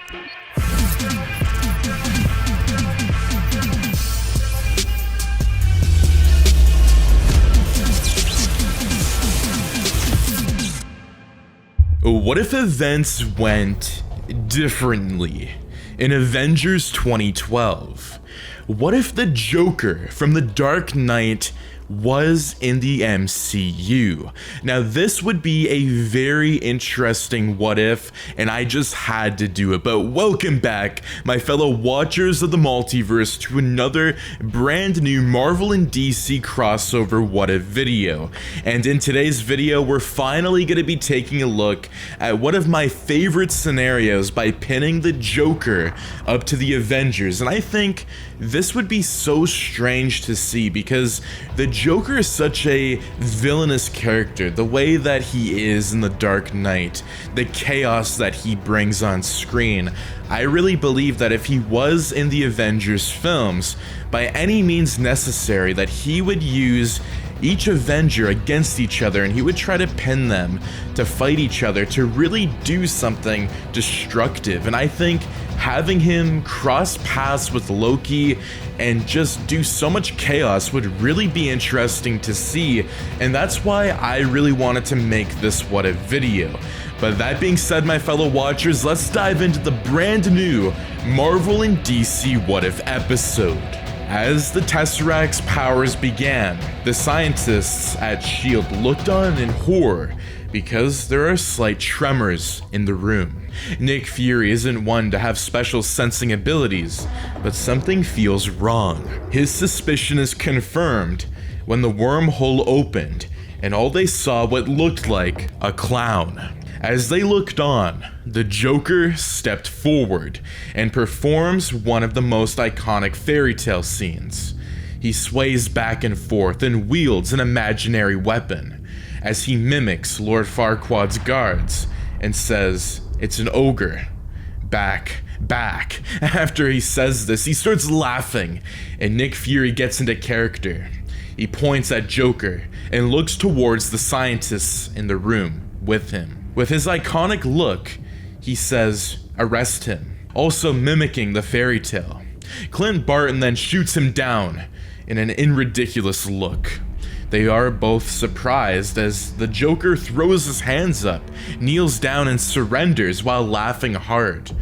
What if events went differently in Avengers 2012? What if the Joker from The Dark Knight was in the MCU? Now this would be a very interesting what if, and I just had to do it. But welcome back, my fellow watchers of the multiverse, to another brand new Marvel and DC crossover what if video. And in today's video, we're finally going to be taking a look at one of my favorite scenarios by pinning the Joker up to the Avengers. And I think this would be so strange to see because the Joker is such a villainous character. The way that he is in The Dark Knight, the chaos that he brings on screen, I really believe that if he was in the Avengers films, by any means necessary, that he would use each Avenger against each other and he would try to pin them to fight each other, to really do something destructive. And I think having him cross paths with Loki and just do so much chaos would really be interesting to see, and that's why I really wanted to make this what if video. But that being said, my fellow watchers, let's dive into the brand new Marvel and DC what if episode. As the Tesseract's powers began, the scientists at S.H.I.E.L.D. looked on in horror because there are slight tremors in the room. Nick Fury isn't one to have special sensing abilities, but something feels wrong. His suspicion is confirmed when the wormhole opened and all they saw what looked like a clown. As they looked on, the Joker stepped forward and performs one of the most iconic fairy tale scenes. He sways back and forth and wields an imaginary weapon as he mimics Lord Farquaad's guards and says, "It's an ogre. Back. After he says this, he starts laughing and Nick Fury gets into character. He points at Joker and looks towards the scientists in the room with him. With his iconic look, he says, "Arrest him," also mimicking the fairy tale. Clint Barton then shoots him down in an ridiculous look. They are both surprised as the Joker throws his hands up, kneels down and surrenders while laughing hard.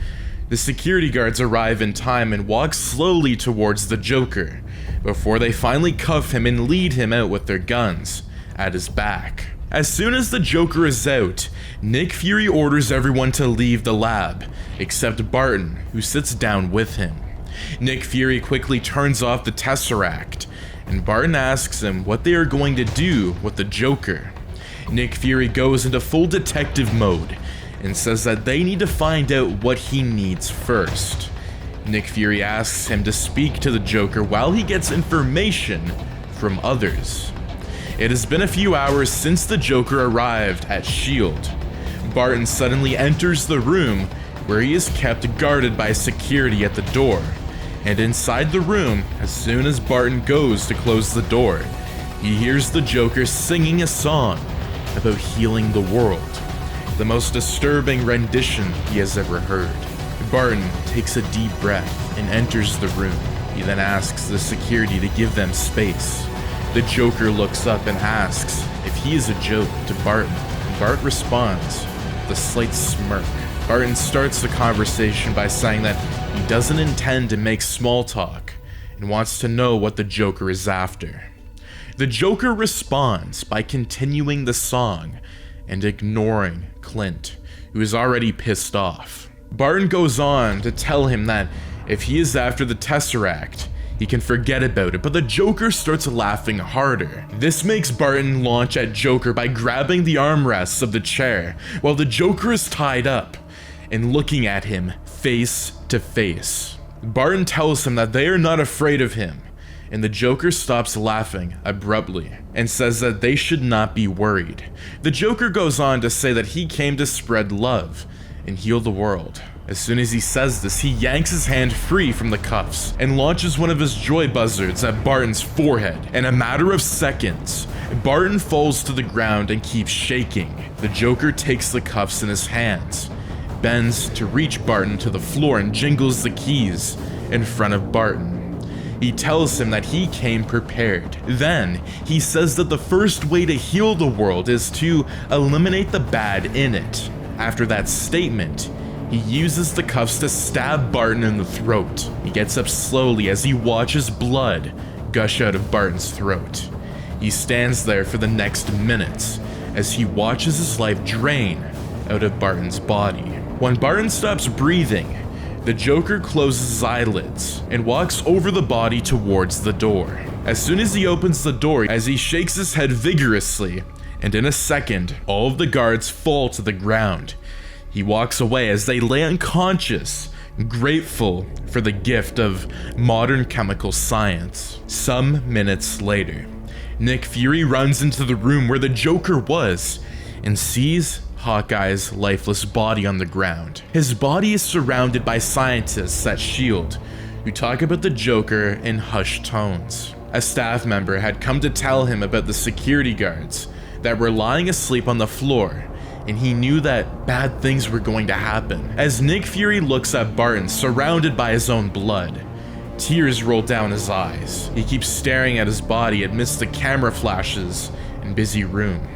The security guards arrive in time and walk slowly towards the Joker before they finally cuff him and lead him out with their guns at his back. As soon as the Joker is out, Nick Fury orders everyone to leave the lab, except Barton, who sits down with him. Nick Fury quickly turns off the Tesseract, and Barton asks him what they are going to do with the Joker. Nick Fury goes into full detective mode and says that they need to find out what he needs first. Nick Fury asks him to speak to the Joker while he gets information from others. It has been a few hours since the Joker arrived at S.H.I.E.L.D. Barton suddenly enters the room where he is kept guarded by security at the door. And inside the room, as soon as Barton goes to close the door, he hears the Joker singing a song about healing the world. The most disturbing rendition he has ever heard. Barton takes a deep breath and enters the room. He then asks the security to give them space. The Joker looks up and asks if he is a joke to Barton. Bart responds with a slight smirk. Barton starts the conversation by saying that he doesn't intend to make small talk and wants to know what the Joker is after. The Joker responds by continuing the song and ignoring Clint, who is already pissed off. Barton goes on to tell him that if he is after the Tesseract, he can forget about it, but the Joker starts laughing harder. This makes Barton launch at Joker by grabbing the armrests of the chair while the Joker is tied up and looking at him face to face. Barton tells him that they are not afraid of him, and the Joker stops laughing abruptly and says that they should not be worried. The Joker goes on to say that he came to spread love and heal the world. As soon as he says this, he yanks his hand free from the cuffs and launches one of his joy buzzards at Barton's forehead. In a matter of seconds, Barton falls to the ground and keeps shaking. The Joker takes the cuffs in his hands, bends to reach Barton to the floor and jingles the keys in front of Barton. He tells him that he came prepared. Then, he says that the first way to heal the world is to eliminate the bad in it. After that statement, he uses the cuffs to stab Barton in the throat. He gets up slowly as he watches blood gush out of Barton's throat. He stands there for the next minutes as he watches his life drain out of Barton's body. When Barton stops breathing, the Joker closes his eyelids and walks over the body towards the door. As soon as he opens the door, as he shakes his head vigorously, and in a second, all of the guards fall to the ground. He walks away as they lay unconscious, grateful for the gift of modern chemical science. Some minutes later, Nick Fury runs into the room where the Joker was and sees Hawkeye's lifeless body on the ground. His body is surrounded by scientists at S.H.I.E.L.D. who talk about the Joker in hushed tones. A staff member had come to tell him about the security guards that were lying asleep on the floor, and he knew that bad things were going to happen. As Nick Fury looks at Barton surrounded by his own blood, tears roll down his eyes. He keeps staring at his body amidst the camera flashes and busy room.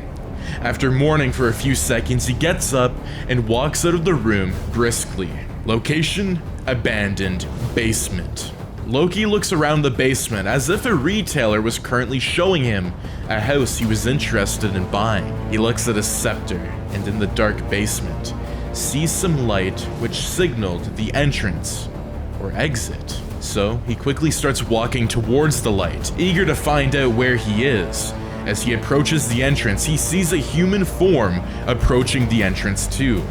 After mourning for a few seconds, he gets up and walks out of the room briskly. Location: abandoned basement. Loki looks around the basement as if a retailer was currently showing him a house he was interested in buying. He looks at his scepter and in the dark basement sees some light which signaled the entrance or exit. So he quickly starts walking towards the light, eager to find out where he is. As he approaches the entrance, he sees a human form approaching the entrance too.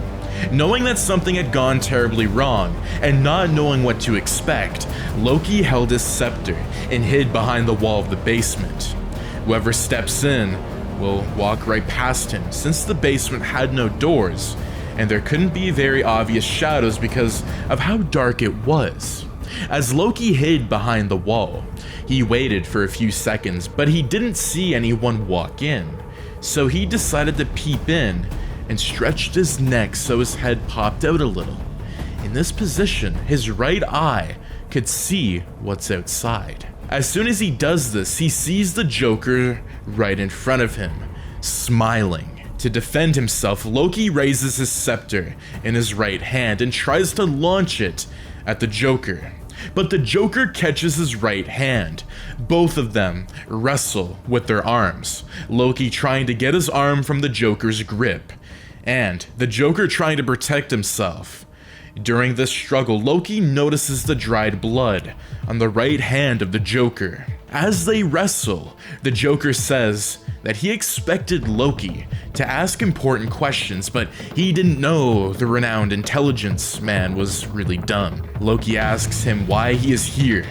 Knowing that something had gone terribly wrong, and not knowing what to expect, Loki held his scepter and hid behind the wall of the basement. Whoever steps in will walk right past him, since the basement had no doors, and there couldn't be very obvious shadows because of how dark it was. As Loki hid behind the wall, he waited for a few seconds, but he didn't see anyone walk in, so he decided to peep in and stretched his neck so his head popped out a little. In this position, his right eye could see what's outside. As soon as he does this, he sees the Joker right in front of him, smiling. To defend himself, Loki raises his scepter in his right hand and tries to launch it at the Joker. But the Joker catches his right hand. Both of them wrestle with their arms, Loki trying to get his arm from the Joker's grip, and the Joker trying to protect himself. During this struggle, Loki notices the dried blood on the right hand of the Joker. As they wrestle, the Joker says that he expected Loki to ask important questions, but he didn't know the renowned intelligence man was really dumb. Loki asks him why he is here,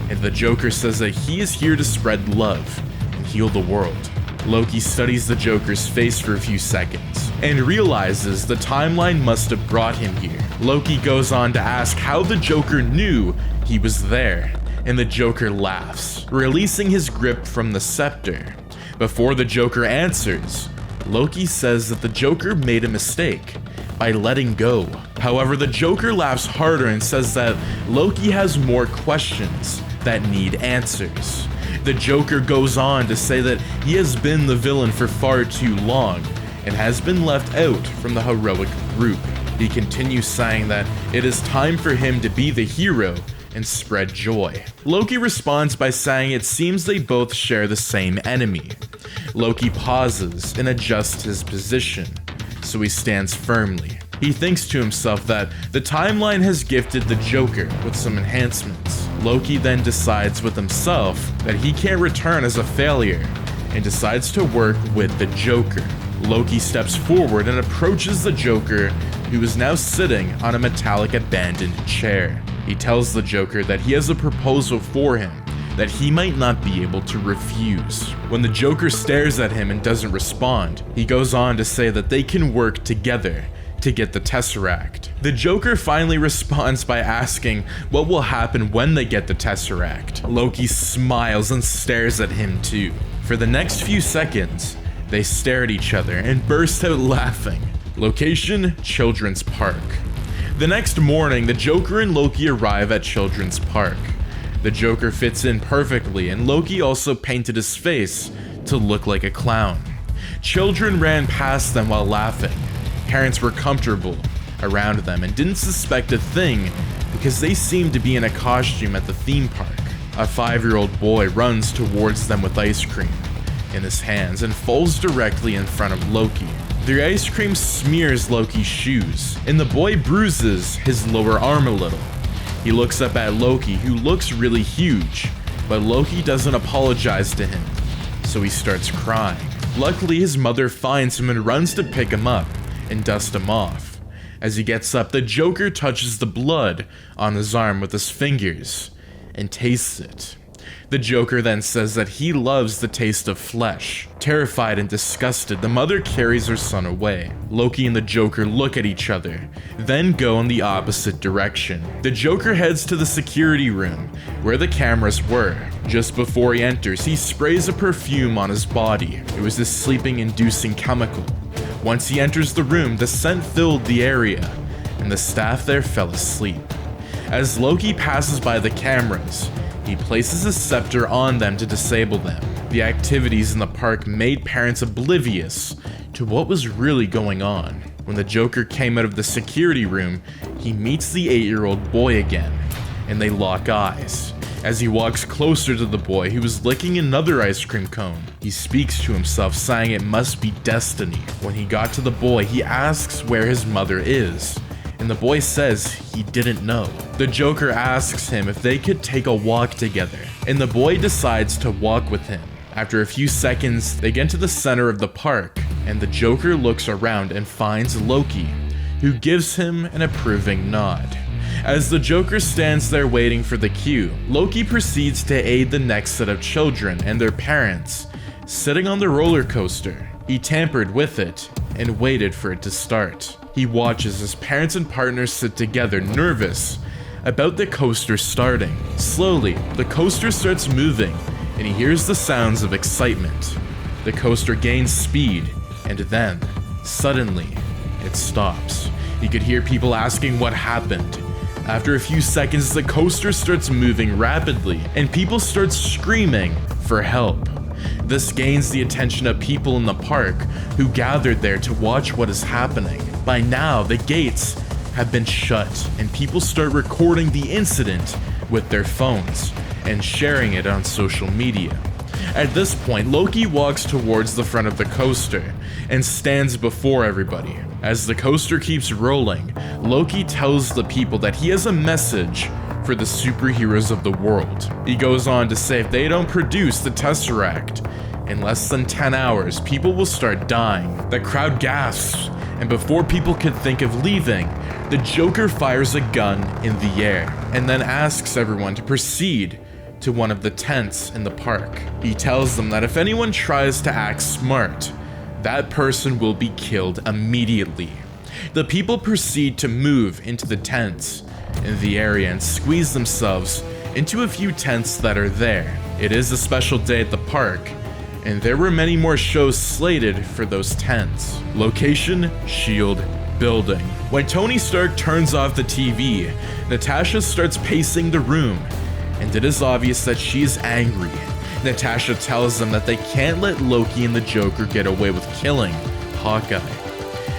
and the Joker says that he is here to spread love and heal the world. Loki studies the Joker's face for a few seconds and realizes the timeline must have brought him here. Loki goes on to ask how the Joker knew he was there, and the Joker laughs, releasing his grip from the scepter. Before the Joker answers, Loki says that the Joker made a mistake by letting go. However, the Joker laughs harder and says that Loki has more questions that need answers. The Joker goes on to say that he has been the villain for far too long and has been left out from the heroic group. He continues saying that it is time for him to be the hero and spread joy. Loki responds by saying it seems they both share the same enemy. Loki pauses and adjusts his position, so he stands firmly. He thinks to himself that the timeline has gifted the Joker with some enhancements. Loki then decides with himself that he can't return as a failure and decides to work with the Joker. Loki steps forward and approaches the Joker, who is now sitting on a metallic abandoned chair. He tells the Joker that he has a proposal for him that he might not be able to refuse. When the Joker stares at him and doesn't respond, he goes on to say that they can work together to get the Tesseract. The Joker finally responds by asking what will happen when they get the Tesseract. Loki smiles and stares at him too. For the next few seconds, they stare at each other and burst out laughing. Location: Children's Park. The next morning, the Joker and Loki arrive at Children's Park. The Joker fits in perfectly, and Loki also painted his face to look like a clown. Children ran past them while laughing. Parents were comfortable around them and didn't suspect a thing because they seemed to be in a costume at the theme park. A 5-year-old boy runs towards them with ice cream in his hands and falls directly in front of Loki. The ice cream smears Loki's shoes, and the boy bruises his lower arm a little. He looks up at Loki, who looks really huge, but Loki doesn't apologize to him, so he starts crying. Luckily, his mother finds him and runs to pick him up and dust him off. As he gets up, the Joker touches the blood on his arm with his fingers and tastes it. The Joker then says that he loves the taste of flesh. Terrified and disgusted, the mother carries her son away. Loki and the Joker look at each other, then go in the opposite direction. The Joker heads to the security room, where the cameras were. Just before he enters, he sprays a perfume on his body. It was this sleeping-inducing chemical. Once he enters the room, the scent filled the area, and the staff there fell asleep. As Loki passes by the cameras, he places a scepter on them to disable them. The activities in the park made parents oblivious to what was really going on. When the Joker came out of the security room, he meets the 8-year-old boy again, and they lock eyes. As he walks closer to the boy, who was licking another ice cream cone, he speaks to himself, saying it must be destiny. When he got to the boy, he asks where his mother is, and the boy says he didn't know. The Joker asks him if they could take a walk together, and the boy decides to walk with him. After a few seconds, they get to the center of the park, and the Joker looks around and finds Loki, who gives him an approving nod. As the Joker stands there waiting for the cue, Loki proceeds to aid the next set of children and their parents, sitting on the roller coaster. He tampered with it and waited for it to start. He watches as parents and partners sit together, nervous about the coaster starting. Slowly, the coaster starts moving, and he hears the sounds of excitement. The coaster gains speed, and then, suddenly, it stops. He could hear people asking what happened. After a few seconds, the coaster starts moving rapidly, and people start screaming for help. This gains the attention of people in the park who gathered there to watch what is happening. By now, the gates have been shut, and people start recording the incident with their phones and sharing it on social media. At this point, Loki walks towards the front of the coaster and stands before everybody. As the coaster keeps rolling, Loki tells the people that he has a message for the superheroes of the world. He goes on to say if they don't produce the Tesseract in less than 10 hours, people will start dying. The crowd gasps, and before people could think of leaving, the Joker fires a gun in the air and then asks everyone to proceed to one of the tents in the park. He tells them that if anyone tries to act smart, that person will be killed immediately. The people proceed to move into the tents in the area and squeeze themselves into a few tents that are there. It is a special day at the park, and there were many more shows slated for those tents. Location: Shield building. When Tony Stark turns off the TV, Natasha starts pacing the room, and it is obvious that she is angry. Natasha tells them that they can't let Loki and the Joker get away with killing Hawkeye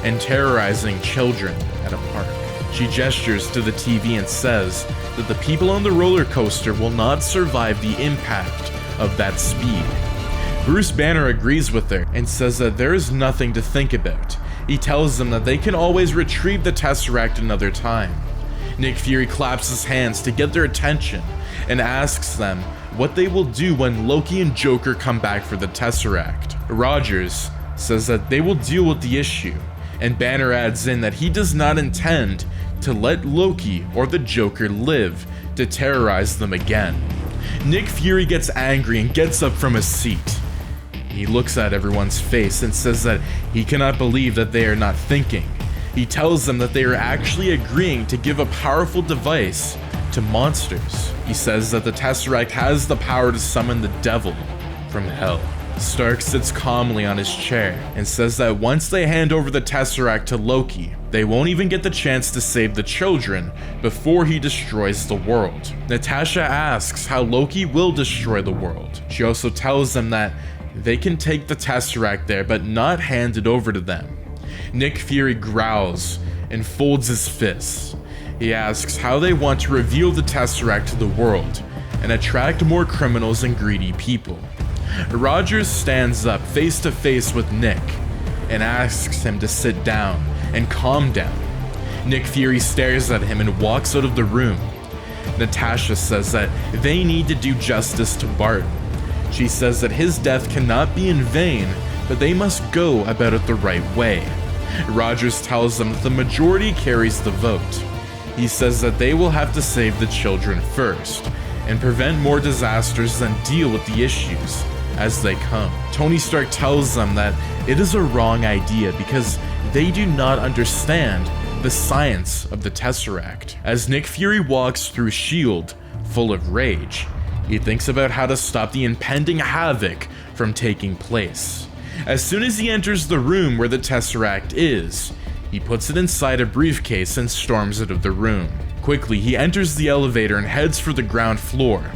and terrorizing children at a park. She gestures to the TV and says that the people on the roller coaster will not survive the impact of that speed. Bruce Banner agrees with her and says that there is nothing to think about. He tells them that they can always retrieve the Tesseract another time. Nick Fury claps his hands to get their attention and asks them what they will do when Loki and Joker come back for the Tesseract. Rogers says that they will deal with the issue, and Banner adds in that he does not intend to let Loki or the Joker live to terrorize them again. Nick Fury gets angry and gets up from his seat. He looks at everyone's face and says that he cannot believe that they are not thinking. He tells them that they are actually agreeing to give a powerful device to monsters. He says that the Tesseract has the power to summon the devil from hell. Stark sits calmly on his chair and says that once they hand over the Tesseract to Loki, they won't even get the chance to save the children before he destroys the world. Natasha asks how Loki will destroy the world. She also tells them that they can take the Tesseract there but not hand it over to them. Nick Fury growls and folds his fists. He asks how they want to reveal the Tesseract to the world and attract more criminals and greedy people. Rogers stands up face to face with Nick and asks him to sit down and calm down. Nick Fury stares at him and walks out of the room. Natasha says that they need to do justice to Bart. She says that his death cannot be in vain, but they must go about it the right way. Rogers tells them that the majority carries the vote. He says that they will have to save the children first and prevent more disasters than deal with the issues as they come. Tony Stark tells them that it is a wrong idea because they do not understand the science of the Tesseract. As Nick Fury walks through S.H.I.E.L.D., full of rage, he thinks about how to stop the impending havoc from taking place. As soon as he enters the room where the Tesseract is, he puts it inside a briefcase and storms out of the room. Quickly, he enters the elevator and heads for the ground floor.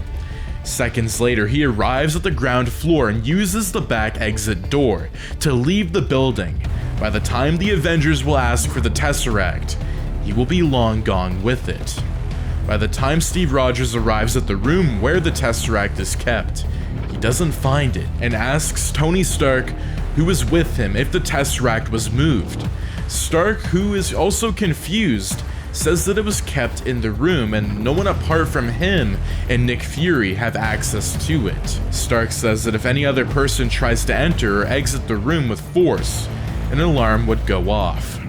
Seconds later, he arrives at the ground floor and uses the back exit door to leave the building. By the time the Avengers will ask for the Tesseract, he will be long gone with it. By the time Steve Rogers arrives at the room where the Tesseract is kept, he doesn't find it and asks Tony Stark, who is with him, if the Tesseract was moved. Stark, who is also confused, says that it was kept in the room and no one apart from him and Nick Fury have access to it. Stark says that if any other person tries to enter or exit the room with force, an alarm would go off.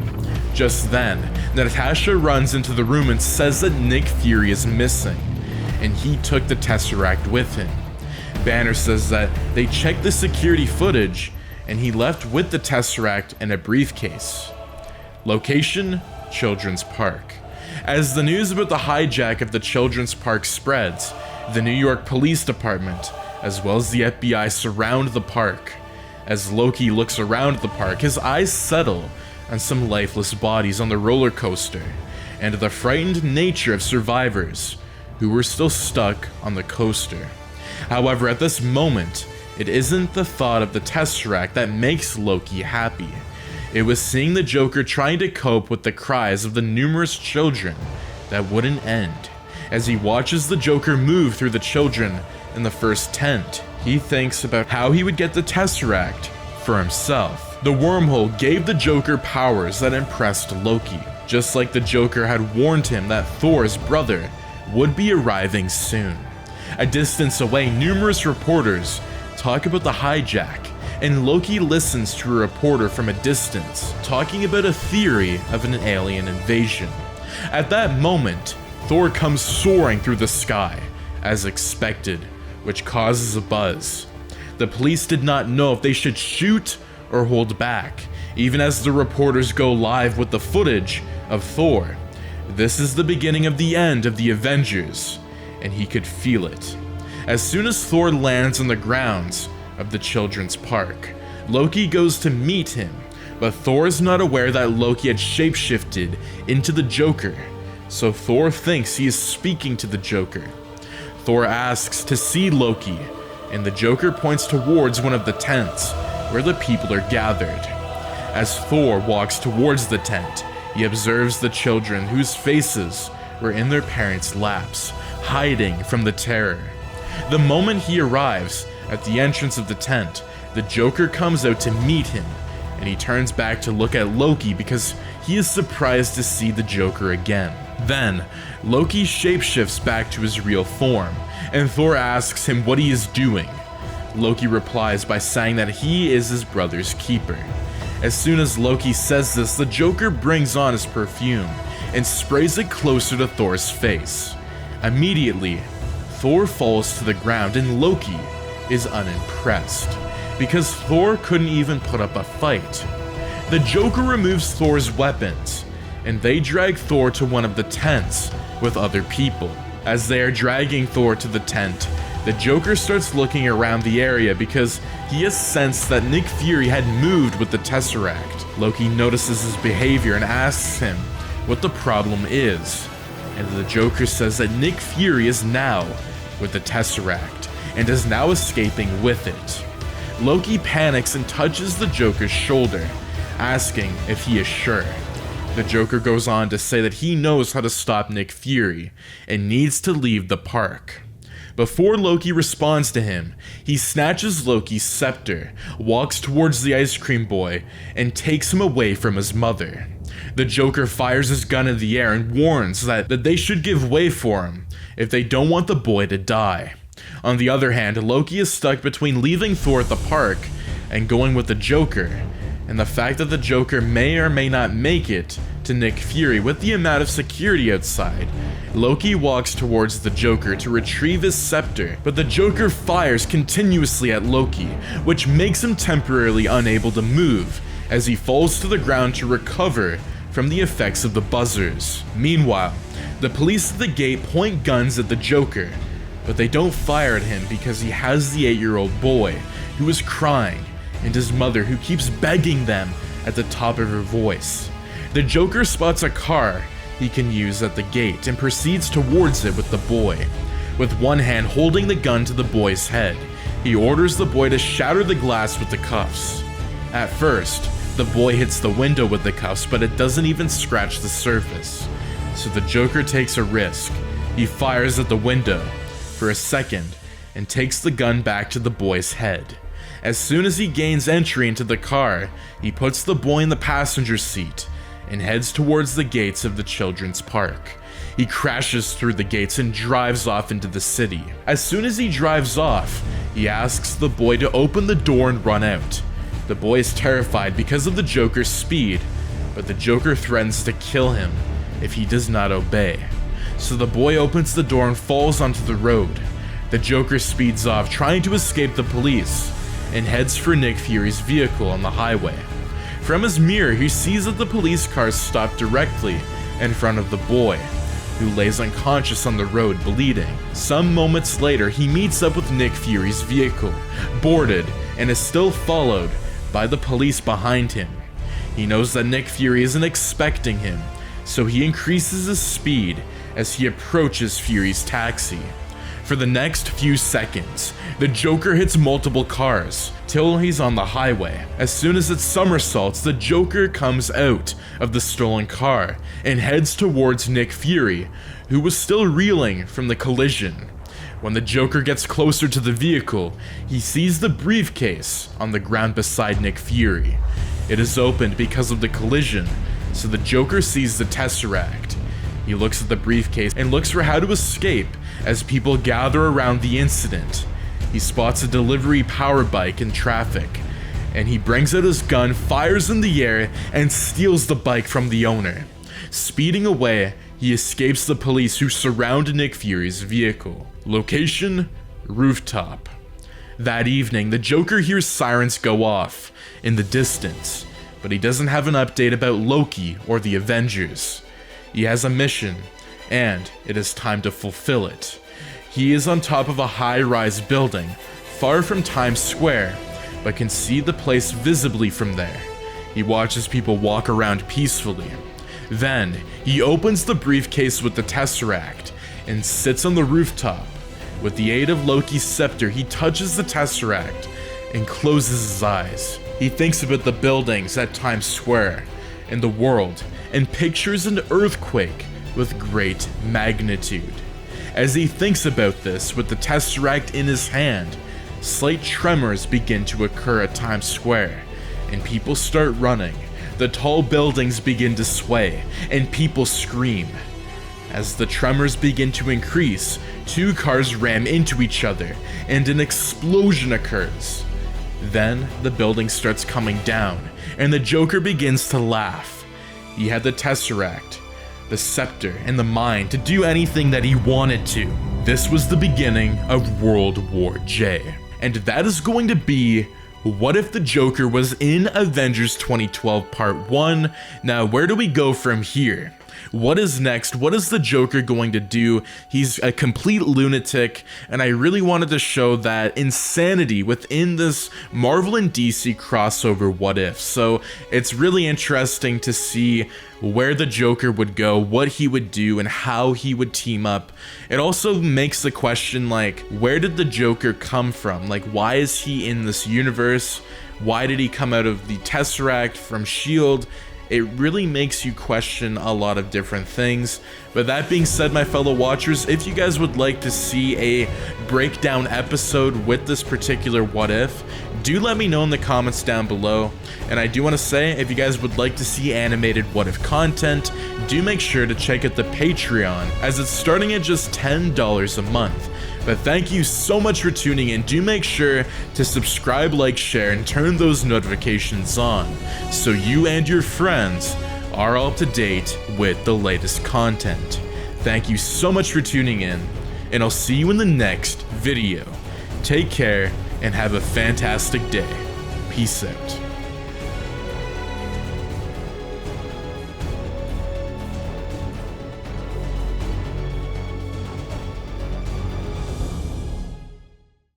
Just then, Natasha runs into the room and says that Nick Fury is missing, and he took the Tesseract with him. Banner says that they checked the security footage and he left with the Tesseract in a briefcase. Location: Children's Park. As the news about the hijack of the Children's Park spreads, the New York Police Department, as well as the FBI, surround the park. As Loki looks around the park, his eyes settle on some lifeless bodies on the roller coaster, and the frightened nature of survivors who were still stuck on the coaster. However, at this moment, it isn't the thought of the Tesseract that makes Loki happy. It was seeing the Joker trying to cope with the cries of the numerous children that wouldn't end. As he watches the Joker move through the children in the first tent, he thinks about how he would get the Tesseract for himself. The wormhole gave the Joker powers that impressed Loki, just like the Joker had warned him that Thor's brother would be arriving soon. A distance away, numerous reporters talk about the hijack, and Loki listens to a reporter from a distance talking about a theory of an alien invasion. At that moment, Thor comes soaring through the sky, as expected, which causes a buzz. The police did not know if they should shoot or hold back, even as the reporters go live with the footage of Thor. This is the beginning of the end of the Avengers, and he could feel it. As soon as Thor lands on the grounds of the Children's Park, Loki goes to meet him, but Thor is not aware that Loki had shapeshifted into the Joker, so Thor thinks he is speaking to the Joker. Thor asks to see Loki, and the Joker points towards one of the tents where the people are gathered. As Thor walks towards the tent, he observes the children whose faces were in their parents' laps, hiding from the terror. The moment he arrives at the entrance of the tent, the Joker comes out to meet him, and he turns back to look at Loki because he is surprised to see the Joker again. Then, Loki shapeshifts back to his real form, and Thor asks him what he is doing. Loki replies by saying that he is his brother's keeper. As soon as Loki says this, the Joker brings on his perfume and sprays it closer to Thor's face. Immediately, Thor falls to the ground and Loki is unimpressed, because Thor couldn't even put up a fight. The Joker removes Thor's weapons, and they drag Thor to one of the tents with other people. As they are dragging Thor to the tent, the Joker starts looking around the area because he has sensed that Nick Fury had moved with the Tesseract. Loki notices his behavior and asks him what the problem is, and the Joker says that Nick Fury is now with the Tesseract and is now escaping with it. Loki panics and touches the Joker's shoulder, asking if he is sure. The Joker goes on to say that he knows how to stop Nick Fury and needs to leave the park. Before Loki responds to him, he snatches Loki's scepter, walks towards the ice cream boy, and takes him away from his mother. The Joker fires his gun in the air and warns that they should give way for him if they don't want the boy to die. On the other hand, Loki is stuck between leaving Thor at the park and going with the Joker, and the fact that the Joker may or may not make it to Nick Fury with the amount of security outside. Loki walks towards the Joker to retrieve his scepter, but the Joker fires continuously at Loki, which makes him temporarily unable to move as he falls to the ground to recover from the effects of the buzzers. Meanwhile, the police at the gate point guns at the Joker, but they don't fire at him because he has the 8-year-old boy who is crying and his mother who keeps begging them at the top of her voice. The Joker spots a car he can use at the gate and proceeds towards it with the boy. With one hand holding the gun to the boy's head, he orders the boy to shatter the glass with the cuffs. At first, the boy hits the window with the cuffs, but it doesn't even scratch the surface. So the Joker takes a risk. He fires at the window for a second and takes the gun back to the boy's head. As soon as he gains entry into the car, he puts the boy in the passenger seat and heads towards the gates of the children's park. He crashes through the gates and drives off into the city. As soon as he drives off, he asks the boy to open the door and run out. The boy is terrified because of the Joker's speed, but the Joker threatens to kill him if he does not obey. So the boy opens the door and falls onto the road. The Joker speeds off, trying to escape the police, and heads for Nick Fury's vehicle on the highway. From his mirror, he sees that the police cars stop directly in front of the boy, who lays unconscious on the road bleeding. Some moments later, he meets up with Nick Fury's vehicle, boarded, and is still followed by the police behind him. He knows that Nick Fury isn't expecting him, so he increases his speed as he approaches Fury's taxi. For the next few seconds, the Joker hits multiple cars till he's on the highway. As soon as it somersaults, the Joker comes out of the stolen car and heads towards Nick Fury, who was still reeling from the collision. When the Joker gets closer to the vehicle, he sees the briefcase on the ground beside Nick Fury. It is opened because of the collision, so the Joker sees the Tesseract. He looks at the briefcase and looks for how to escape as people gather around the incident. He spots a delivery power bike in traffic, and he brings out his gun, fires in the air, and steals the bike from the owner. Speeding away, he escapes the police who surround Nick Fury's vehicle. Location: rooftop. That evening, the Joker hears sirens go off in the distance, but he doesn't have an update about Loki or the Avengers. He has a mission, and it is time to fulfill it. He is on top of a high-rise building, far from Times Square, but can see the place visibly from there. He watches people walk around peacefully. Then, he opens the briefcase with the Tesseract and sits on the rooftop. With the aid of Loki's scepter, he touches the Tesseract and closes his eyes. He thinks about the buildings at Times Square and the world, and pictures an earthquake with great magnitude. As he thinks about this with the Tesseract in his hand, slight tremors begin to occur at Times Square, and people start running. The tall buildings begin to sway, and people scream. As the tremors begin to increase, two cars ram into each other, and an explosion occurs. Then, the building starts coming down, and the Joker begins to laugh. He had the Tesseract, the scepter, and the mind to do anything that he wanted to. This was the beginning of World War J. And that is going to be What If the Joker Was in Avengers 2012 Part 1. Now, where do we go from here? What is next? What is the Joker going to do? He's a complete lunatic, and I really wanted to show that insanity within this Marvel and DC crossover what if. So it's really interesting to see where the Joker would go, what he would do, and how he would team up. It also makes the question, like, where did the Joker come from? Like, why is he in this universe? Why did he come out of the Tesseract from S.H.I.E.L.D.? It really makes you question a lot of different things. But that being said, my fellow watchers, if you guys would like to see a breakdown episode with this particular what if, do let me know in the comments down below. And I do want to say, if you guys would like to see animated what if content, do make sure to check out the Patreon, as it's starting at just $10 a month. But thank you so much for tuning in. Do make sure to subscribe, like, share, and turn those notifications on, so you and your friends are all up to date with the latest content. Thank you so much for tuning in, and I'll see you in the next video. Take care, and have a fantastic day. Peace out.